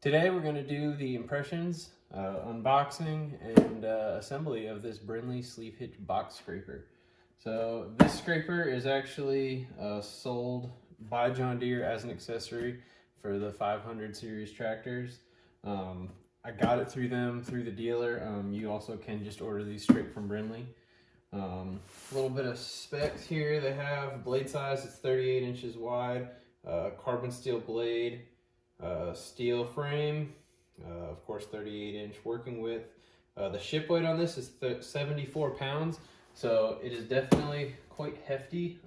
Today we're going to do the impressions, unboxing, and assembly of this Brinly sleeve hitch box scraper. So this scraper is actually sold by John Deere as an accessory for the 500 series tractors. I got it through them, through the dealer. You also can just order these straight from Brinly. A little bit of specs here. They have blade size, it's 38 inches wide, carbon steel blade, steel frame, of course 38-inch working width. The ship weight on this is 74 pounds, so it is definitely quite hefty,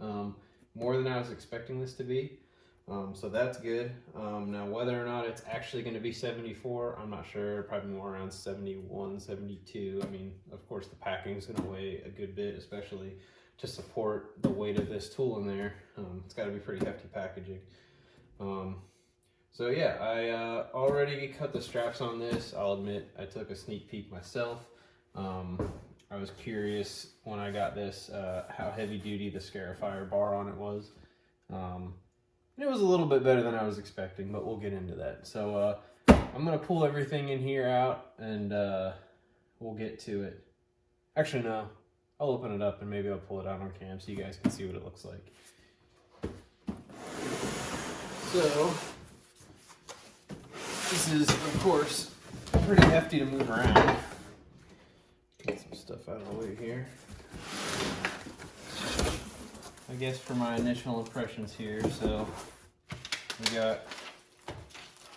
more than I was expecting this to be. So that's good. Now whether or not it's actually going to be 74, I'm not sure. Probably more around 71, 72. I mean, of course the packing is going to weigh a good bit, especially to support the weight of this tool in there. It's got to be pretty hefty packaging. So yeah, I already cut the straps on this. I'll admit I took a sneak peek myself. I was curious when I got this how heavy duty the Scarifier bar on it was. It was a little bit better than I was expecting, but we'll get into that. So I'm gonna pull everything in here out and we'll get to it. Actually no, I'll open it up and maybe I'll pull it out on cam so you guys can see what it looks like. So this is, of course, pretty hefty to move around. Get some stuff out of the way here. I guess for my initial impressions here, so we got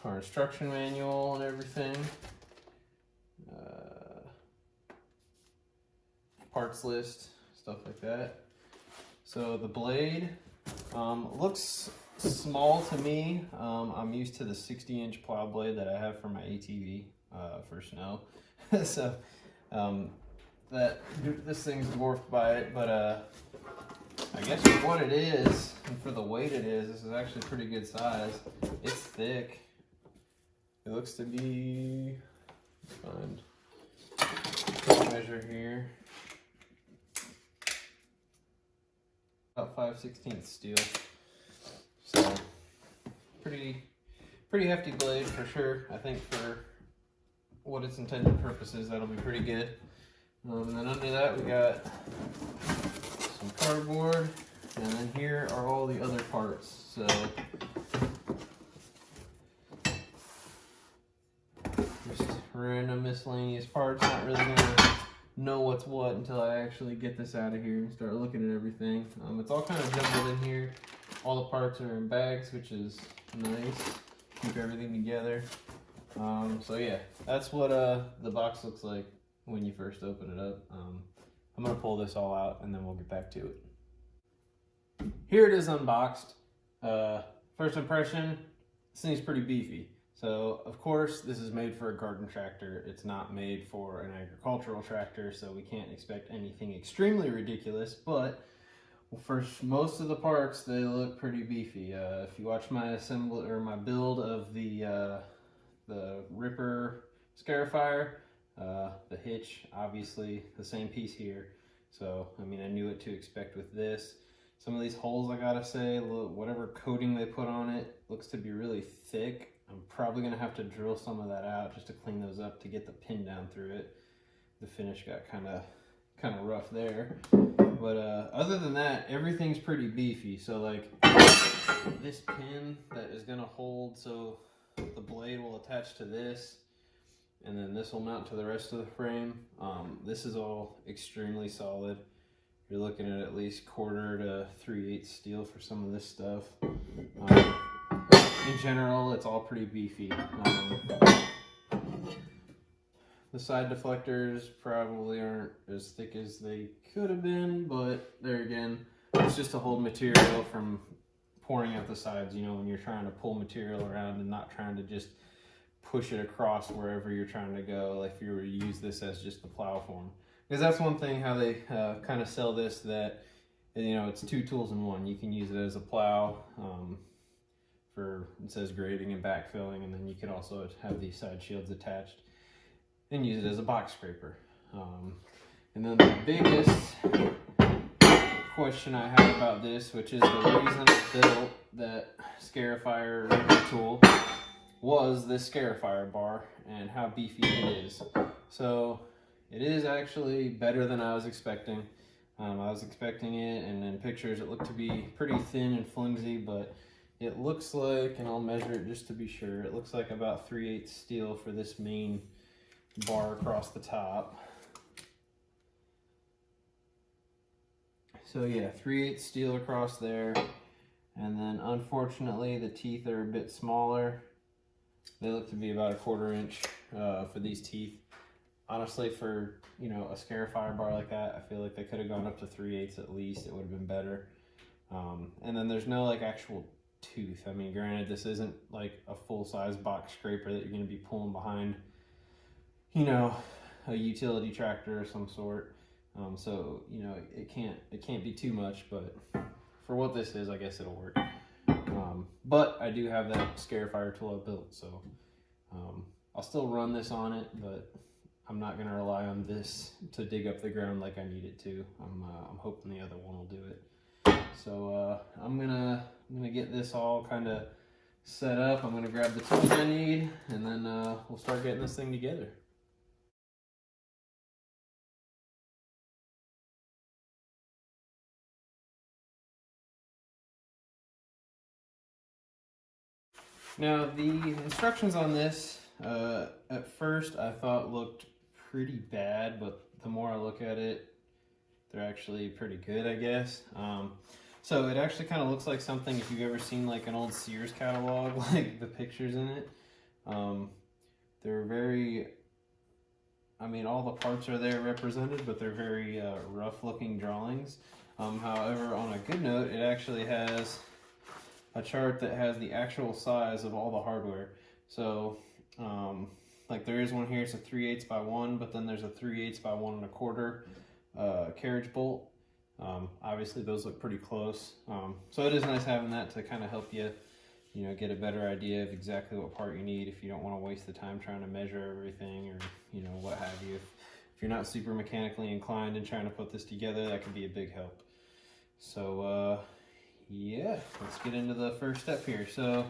our instruction manual and everything. Parts list, stuff like that. So the blade looks small to me. I'm used to the 60-inch plow blade that I have for my ATV for snow. So this thing's dwarfed by it, but I guess for what it is and for the weight it is, this is actually pretty good size. It's thick. It looks to be, find quick measure here, about 5/16 steel. So pretty hefty blade for sure. I think for what its intended purposes, that'll be pretty good. And then under that we got some cardboard, and then here are all the other parts. So just random miscellaneous parts. Not really gonna know what's what until I actually get this out of here and start looking at everything. It's all kind of jumbled in here. All the parts are in bags, which is nice. Keep everything together. So yeah, that's what the box looks like when you first open it up. I'm gonna pull this all out and then we'll get back to it. Here it is unboxed. First impression, this thing's pretty beefy. So of course this is made for a garden tractor. It's not made for an agricultural tractor, so we can't expect anything extremely ridiculous, but for most of the parts they look pretty beefy. If you watch my assembly or my build of the Ripper Scarifier, the hitch, obviously the same piece here. So I mean, I knew what to expect with this. Some of these holes, I gotta say, whatever coating they put on it looks to be really thick. I'm probably gonna have to drill some of that out just to clean those up to get the pin down through it. The finish got kind of rough there, but other than that, everything's pretty beefy. So like this pin that is gonna hold, so the blade will attach to this, and then this will mount to the rest of the frame. This is all extremely solid. You're looking at least 1/4 to 3/8 steel for some of this stuff. In general, it's all pretty beefy. The side deflectors probably aren't as thick as they could have been, but there again, it's just to hold material from pouring out the sides, you know, when you're trying to pull material around and not trying to just push it across wherever you're trying to go, like if you were to use this as just the plow form. Because that's one thing how they kind of sell this, that, you know, it's 2 tools in one. You can use it as a plow for, it says grading and backfilling, and then you can also have these side shields attached and use it as a box scraper. And then the biggest question I have about this, which is the reason it's built, that Scarifier tool, was this Scarifier bar and how beefy it is. So it is actually better than I was expecting. I was expecting it, and in pictures it looked to be pretty thin and flimsy, but it looks like, and I'll measure it just to be sure, it looks like about 3/8 steel for this main bar across the top. So yeah, 3/8 steel across there. And then unfortunately the teeth are a bit smaller. They look to be about a 1/4 inch for these teeth. Honestly, for, you know, a Scarifier bar like that, I feel like they could have gone up to 3/8 at least. It would have been better. And then there's no like actual tooth. I mean, granted, this isn't like a full-size box scraper that you're going to be pulling behind, you know, a utility tractor of some sort. So, you know, it can't be too much, but for what this is, I guess it'll work. But I do have that Scarifier tool I built, so I'll still run this on it, but I'm not gonna rely on this to dig up the ground like I need it to. I'm hoping the other one will do it. So I'm gonna get this all kind of set up. I'm gonna grab the tools I need, and then we'll start getting this thing together. Now the instructions on this, at first I thought looked pretty bad, but the more I look at it, they're actually pretty good, I guess. So it actually kind of looks like something, if you've ever seen like an old Sears catalog, like the pictures in it. They're very, I mean, all the parts are there represented, but they're very rough looking drawings. However, on a good note, it actually has a chart that has the actual size of all the hardware. So like there is one here, it's a 3/8 by 1, but then there's a 3/8 by 1 1/4 carriage bolt. Obviously those look pretty close. So it is nice having that to kind of help you, you know, get a better idea of exactly what part you need if you don't want to waste the time trying to measure everything, or, you know, what have you. If you're not super mechanically inclined and trying to put this together, that can be a big help. So yeah, let's get into the first step here. So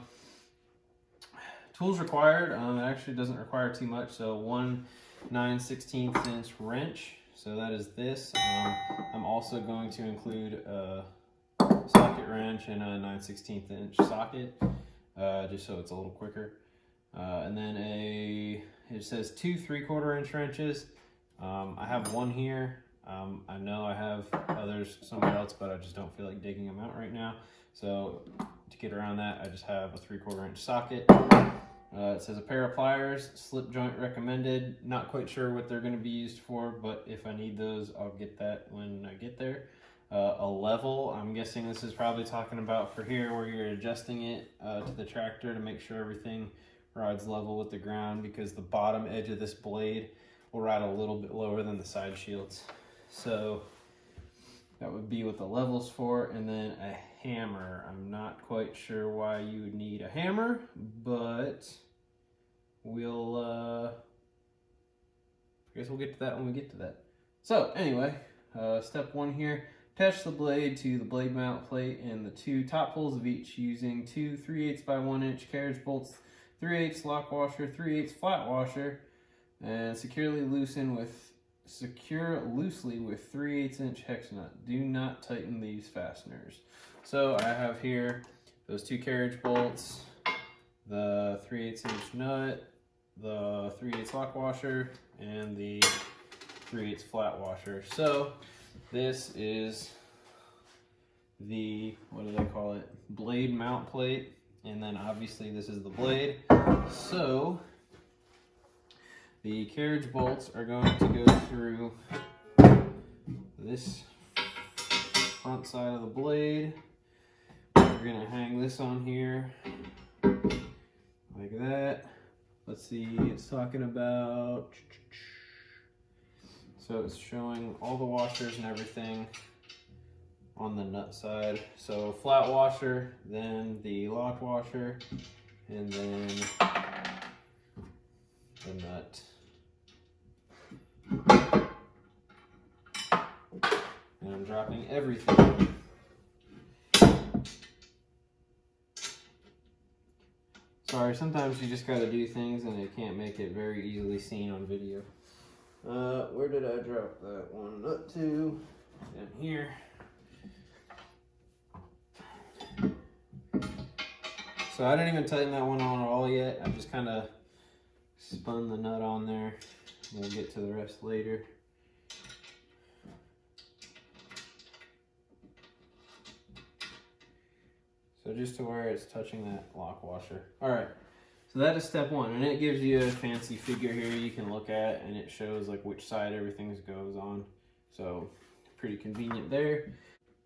tools required, it actually doesn't require too much. So 1 9/16 inch wrench. So that is this. I'm also going to include a socket wrench and a 9/16 inch socket, just so it's a little quicker. And then it says 2 3/4 inch wrenches. I have one here. I know I have others somewhere else, but I just don't feel like digging them out right now. So to get around that, I just have a 3/4 inch socket. It says a pair of pliers, slip joint recommended. Not quite sure what they're going to be used for, but if I need those, I'll get that when I get there. A level, I'm guessing this is probably talking about for here where you're adjusting it to the tractor to make sure everything rides level with the ground, because the bottom edge of this blade will ride a little bit lower than the side shields. So that would be what the level's for. And then a hammer. I'm not quite sure why you would need a hammer, but we'll I guess we'll get to that when we get to that. So anyway, step 1 here, attach the blade to the blade mount plate and the 2 top holes of each using 2 3/8 by 1 inch carriage bolts, 3/8 lock washer, 3/8 flat washer, and secure loosely with 3/8 inch hex nut. Do not tighten these fasteners. So I have here those 2 carriage bolts, the 3/8 inch nut, the 3/8 lock washer, and the 3/8 flat washer. So this is the, what do they call it, blade mount plate, and then obviously this is the blade. So the carriage bolts are going to go through this front side of the blade. We're going to hang this on here like that. Let's see, it's talking about, so it's showing all the washers and everything on the nut side. So flat washer, then the lock washer, and then the nut. And I'm dropping everything. Sorry, sometimes you just gotta do things and it can't make it very easily seen on video. Where did I drop that one nut to? Down here. So I didn't even tighten that one on at all yet. I just kind of spun the nut on there. We'll get to the rest later. So just to where it's touching that lock washer. All right, so that is step one, and it gives you a fancy figure here you can look at, and it shows like which side everything goes on. So pretty convenient there.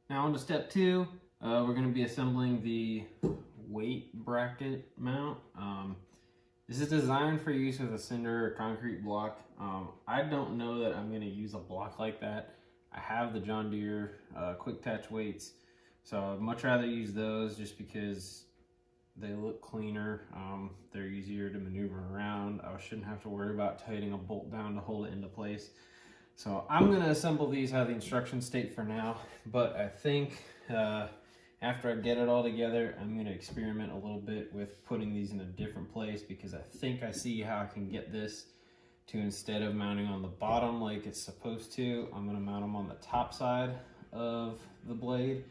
Now on to step two. We're going to be assembling the weight bracket mount. This is designed for use with a cinder or concrete block. I don't know that I'm going to use a block like that. I have the John Deere quick attach weights, so I'd much rather use those just because they look cleaner. They're easier to maneuver around. I shouldn't have to worry about tightening a bolt down to hold it into place. So I'm going to assemble these how the instructions state for now, but I think after I get it all together, I'm going to experiment a little bit with putting these in a different place, because I think I see how I can get this to, instead of mounting on the bottom like it's supposed to, I'm going to mount them on the top side of the blade,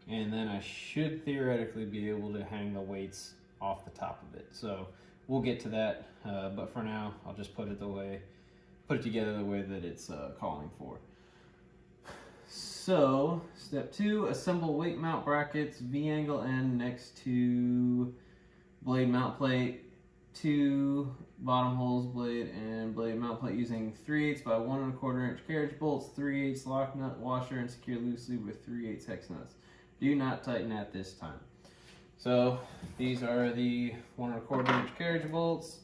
and then I should theoretically be able to hang the weights off the top of it. So we'll get to that, but for now I'll just put it together the way that it's calling for. So step two, assemble weight mount brackets, V-angle end next to blade mount plate, 2 bottom holes blade and blade mount plate using 3/8 by 1 1/4 inch carriage bolts, 3/8 lock nut washer, and secure loosely with 3/8 hex nuts. Do not tighten at this time. So these are the 1 1/4 inch carriage bolts,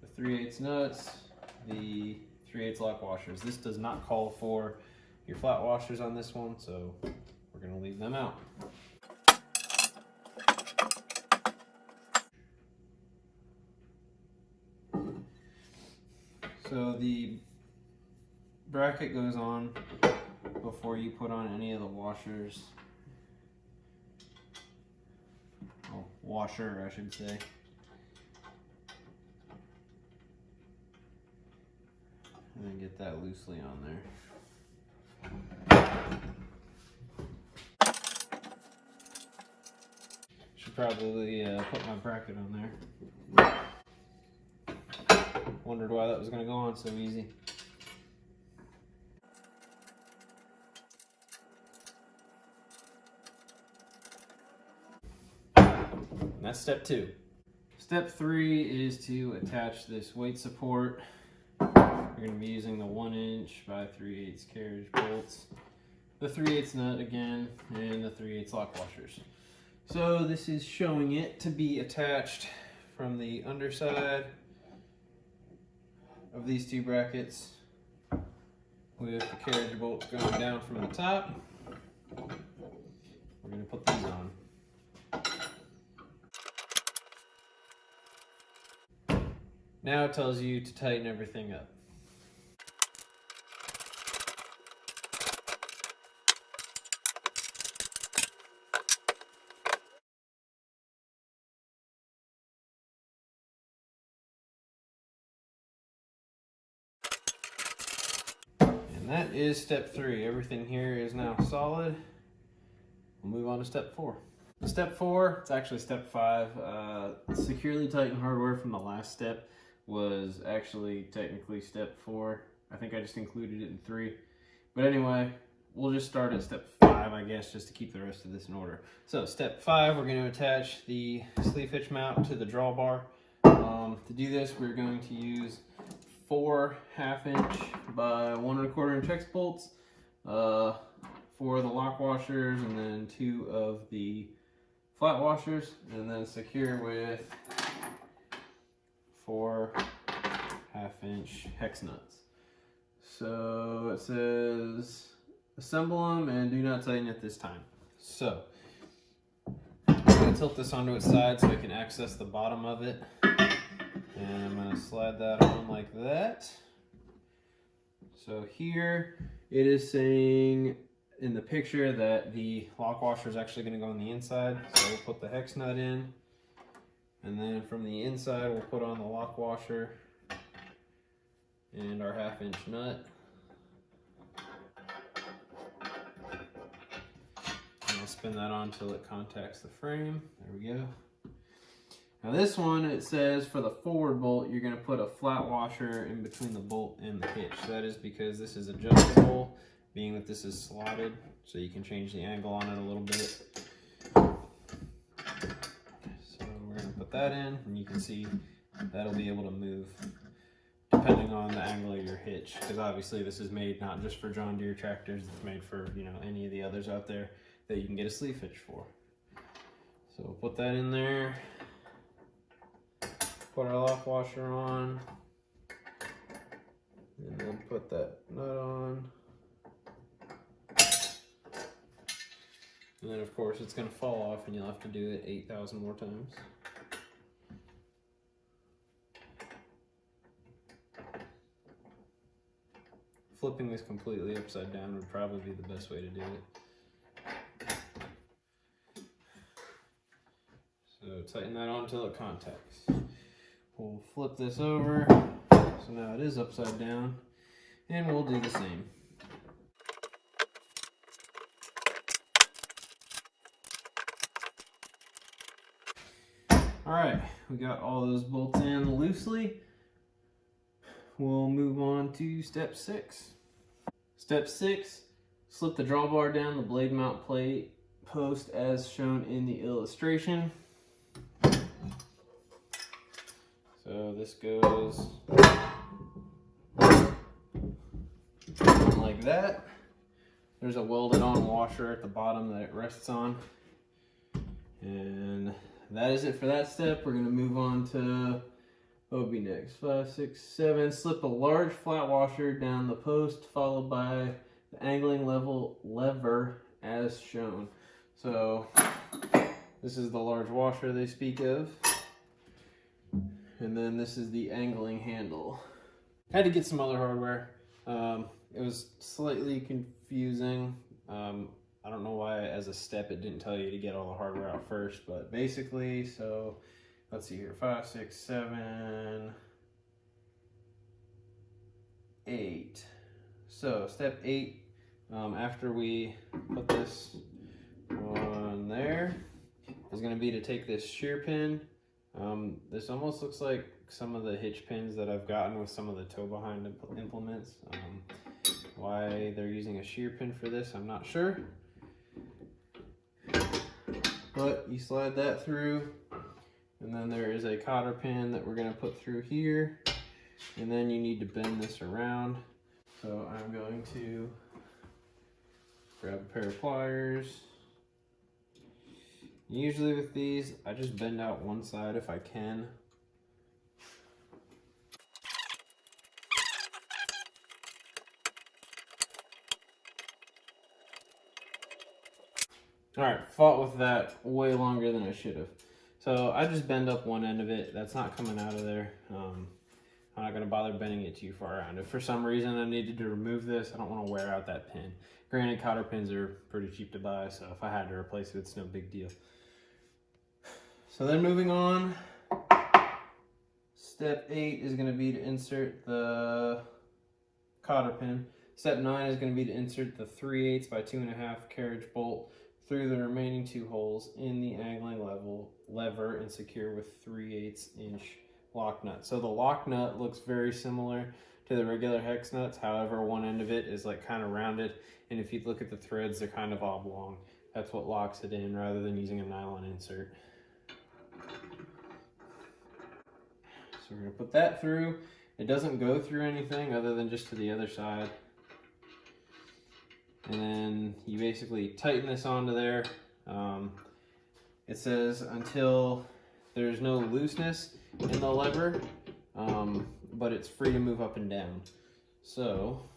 the 3/8 nuts, the 3/8 lock washers. This does not call for your flat washers on this one, so we're going to leave them out. So the bracket goes on before you put on any of the washers. Oh, washer, I should say. And then get that loosely on there. Should probably put my bracket on there. Wondered why that was going to go on so easy. And that's step two. Step three is to attach this weight support. We're going to be using the 1 inch by 3/8 carriage bolts, the 3/8 nut again, and the 3/8 lock washers. So this is showing it to be attached from the underside of these two brackets, with the carriage bolts going down from the top. We're going to put these on. Now it tells you to tighten everything up. And that is step three. Everything here is now solid. We'll move on to step four. Step four, it's actually step five. Securely tighten hardware from the last step was actually technically step four. I think I just included it in three. But anyway, we'll just start at step five, I guess, just to keep the rest of this in order. So step five, we're going to attach the sleeve hitch mount to the drawbar. To do this, we're going to use 4 1/2 inch by 1 1/4 inch hex bolts for the lock washers, and then 2 of the flat washers, and then secure with 4 1/2 inch hex nuts. So it says assemble them and do not tighten at this time. So I'm going to tilt this onto its side so I can access the bottom of it. And I'm going to slide that on like that. So here it is saying in the picture that the lock washer is actually going to go on the inside. So we'll put the hex nut in, And then from the inside, we'll put on the lock washer and our 1/2-inch nut. And I'll spin that on until it contacts the frame. There we go. Now this one, it says for the forward bolt, you're going to put a flat washer in between the bolt and the hitch. That is because this is adjustable, being that this is slotted, so you can change the angle on it a little bit. So we're going to put that in, and you can see that'll be able to move depending on the angle of your hitch, because obviously this is made not just for John Deere tractors, it's made for, you know, any of the others out there that you can get a sleeve hitch for. So we'll put that in there. Put our lock washer on, and then put that nut on. And then of course it's going to fall off and you'll have to do it 8,000 more times. Flipping this completely upside down would probably be the best way to do it. So tighten that on until it contacts. We'll flip this over, so now it is upside down, and we'll do the same. Alright, we got all those bolts in loosely. We'll move on to step 6. Step 6, slip the drawbar down the blade mount plate post as shown in the illustration. So this goes like that. There's a welded on washer at the bottom that it rests on. And that is it for that step. We're going to move on to what would be next. 5, 6, 7. Slip a large flat washer down the post, followed by the angling lever as shown. So this is the large washer they speak of. And then this is the angling handle. I had to get some other hardware. It was slightly confusing. I don't know why as a step it didn't tell you to get all the hardware out first, but basically, so let's see here, 5, 6, 7, 8. So step 8, after we put this on there, is going to be to take this shear pin. This almost looks like some of the hitch pins that I've gotten with some of the tow behind implements. Why they're using a shear pin for this, I'm not sure. But you slide that through, and then there is a cotter pin that we're going to put through here, and then you need to bend this around. So I'm going to grab a pair of pliers. Usually with these, I just bend out one side if I can. Alright, fought with that way longer than I should have. So I just bend up one end of it. That's not coming out of there. I'm not going to bother bending it too far around. If for some reason I needed to remove this, I don't want to wear out that pin. Granted, cotter pins are pretty cheap to buy, so if I had to replace it, it's no big deal. So then moving on, step 8 is going to be to insert the cotter pin. Step 9 is going to be to insert the 3/8 by 2.5 carriage bolt through the remaining 2 holes in the angling lever and secure with 3/8 inch lock nut. So the lock nut looks very similar to the regular hex nuts. However, one end of it is like kind of rounded, and if you look at the threads, they're kind of oblong. That's what locks it in rather than using a nylon insert. So we're going to put that through. It doesn't go through anything other than just to the other side. And then you basically tighten this onto there. It says until there's no looseness in the lever, but it's free to move up and down. So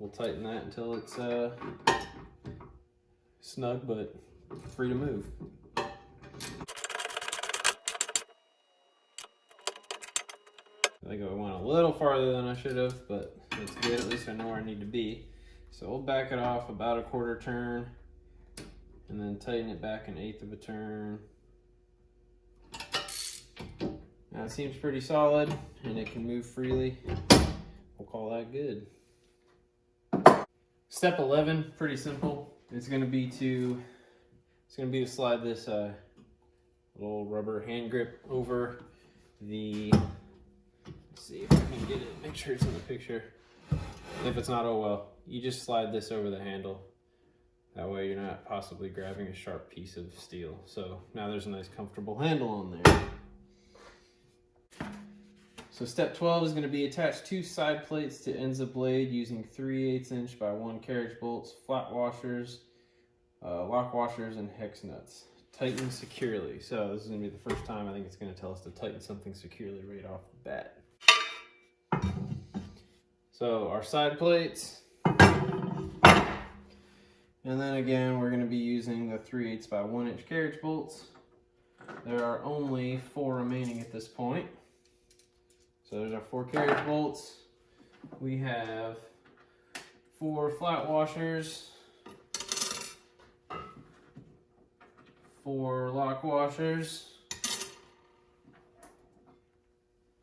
we'll tighten that until it's snug but free to move. I think I went a little farther than I should have, but it's good. At least I know where I need to be. So we'll back it off about a 1/4 turn, and then tighten it back 1/8 of a turn. Now it seems pretty solid and it can move freely. We'll call that good. Step 11, pretty simple. It's gonna be to slide this little rubber hand grip over the, let's see if I can get it, make sure it's in the picture. If it's not, oh well. You just slide this over the handle. That way you're not possibly grabbing a sharp piece of steel. So now there's a nice comfortable handle on there. So step 12 is going to be attach 2 side plates to ends of blade using 3/8 inch by 1 carriage bolts, flat washers, lock washers, and hex nuts. Tighten securely. So this is going to be the first time I think it's going to tell us to tighten something securely right off the bat. So our side plates. And then again, we're going to be using the 3/8 by 1 inch carriage bolts. There are only 4 remaining at this point. So there's our 4 carriage bolts. We have 4 flat washers, 4 lock washers,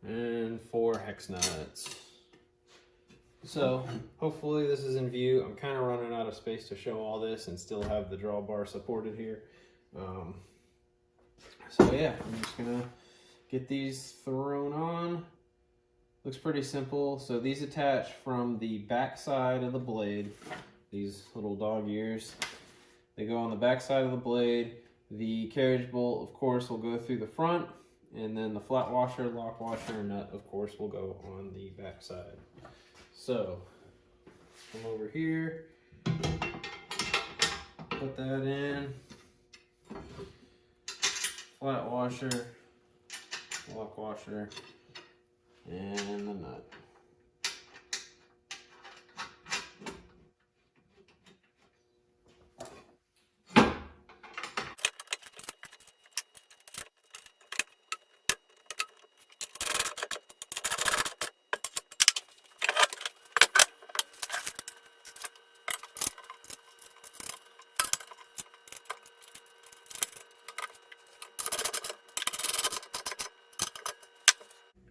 and 4 hex nuts. So hopefully this is in view. I'm kind of running out of space to show all this and still have the drawbar supported here. So yeah, I'm just gonna get these thrown on. Looks pretty simple. So these attach from the back side of the blade. These little dog ears. They go on the back side of the blade. The carriage bolt, of course, will go through the front. And then the flat washer, lock washer, and nut, of course, will go on the back side. So, come over here. Put that in. Flat washer, lock washer, and the nut.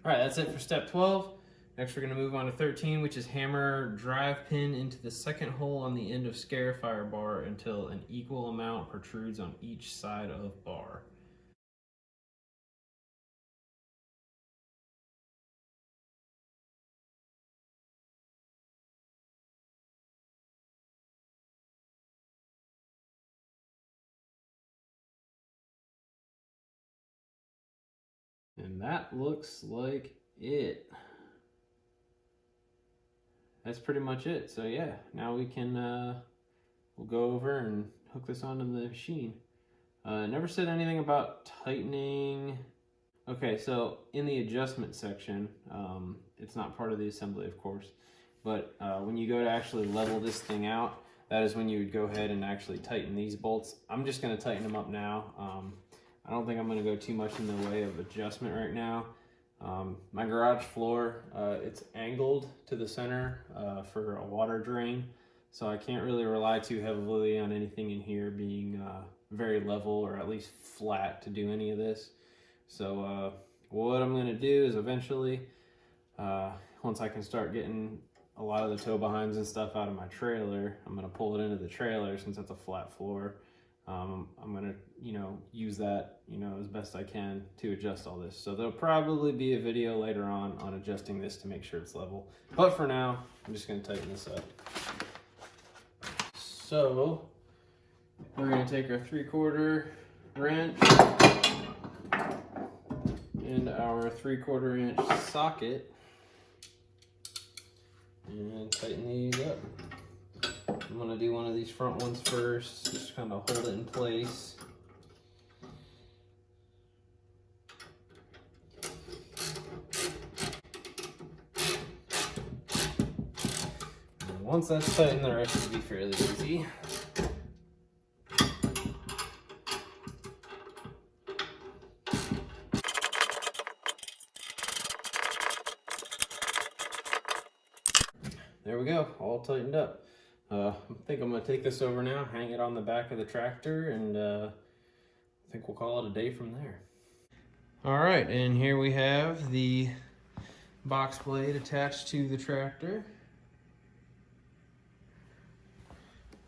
All right, that's it for step 12. Next, we're going to move on to 13, which is hammer drive pin into the second hole on the end of scarifier bar until an equal amount protrudes on each side of bar. And that looks like it. That's pretty much it. So yeah, now we can, we'll go over and hook this onto the machine. Never said anything about tightening. Okay, so in the adjustment section, it's not part of the assembly, of course, but when you go to actually level this thing out, that is when you would go ahead and actually tighten these bolts. I'm just going to tighten them up now. I don't think I'm going to go too much in the way of adjustment right now. My garage floor, it's angled to the center for a water drain, so I can't really rely too heavily on anything in here being very level or at least flat to do any of this. So what I'm going to do is eventually, once I can start getting a lot of the tow behinds and stuff out of my trailer, I'm going to pull it into the trailer since it's a flat floor. I'm going to, use that, as best I can to adjust all this. So there'll probably be a video later on adjusting this to make sure it's level. But for now, I'm just going to tighten this up. So we're going to take our 3/4 wrench and our 3/4 inch socket and tighten these up. I'm going to do one of these front ones first, just kind of hold it in place. And once that's tightened, the rest should be fairly easy. There we go, all tightened up. I think I'm gonna take this over now, hang it on the back of the tractor, and I think we'll call it a day from there. All right, and here we have the box blade attached to the tractor.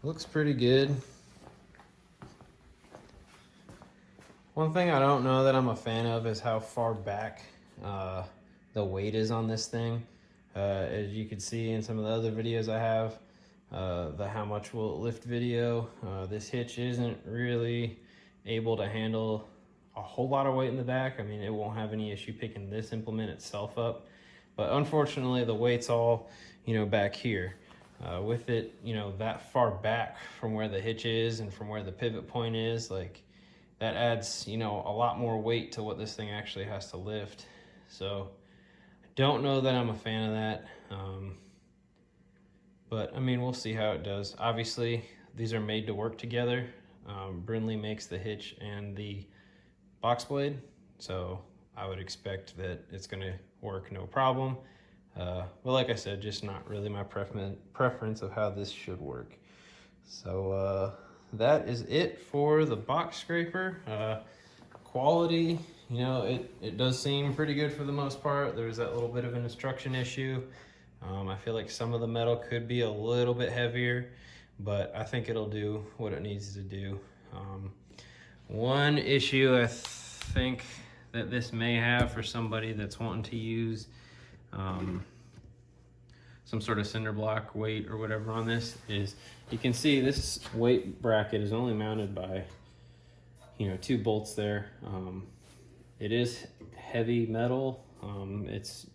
Looks pretty good. One thing I don't know that I'm a fan of is how far back the weight is on this thing. As you can see in some of the other videos I have, the how much will it lift video, this hitch isn't really able to handle a whole lot of weight in the back. I mean, it won't have any issue picking this implement itself up, but unfortunately the weight's all, back here. With it, that far back from where the hitch is and from where the pivot point is, like, that adds, a lot more weight to what this thing actually has to lift. So I don't know that I'm a fan of that. But I mean, we'll see how it does. Obviously, these are made to work together. Brinly makes the hitch and the box blade, so I would expect that it's gonna work no problem. But like I said, just not really my preference of how this should work. So that is it for the box scraper. Quality, it does seem pretty good for the most part. There's that little bit of an instruction issue. I feel like some of the metal could be a little bit heavier, but I think it'll do what it needs to do. One issue I think that this may have for somebody that's wanting to use some sort of cinder block weight or whatever on this is, you can see this weight bracket is only mounted by 2 bolts there. It is heavy metal. It's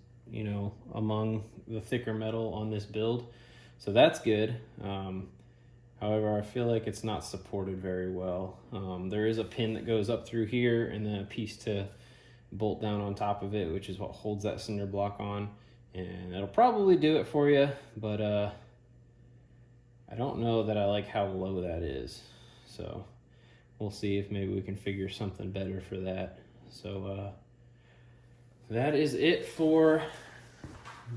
among the thicker metal on this build, so that's good. However, I feel like it's not supported very well. There is a pin that goes up through here and then a piece to bolt down on top of it, which is what holds that cinder block on, and it'll probably do it for you, but I don't know that I like how low that is, so we'll see if maybe we can figure something better for that. So that is it for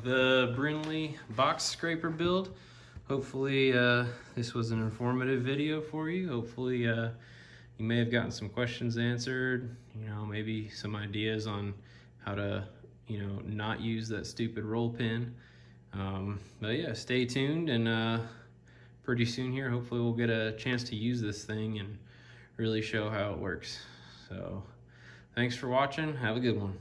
the Brinly box scraper build. Hopefully this was an informative video for you. Hopefully you may have gotten some questions answered, maybe some ideas on how to not use that stupid roll pin. But yeah, stay tuned, and pretty soon here hopefully we'll get a chance to use this thing and really show how it works. So thanks for watching. Have a good one.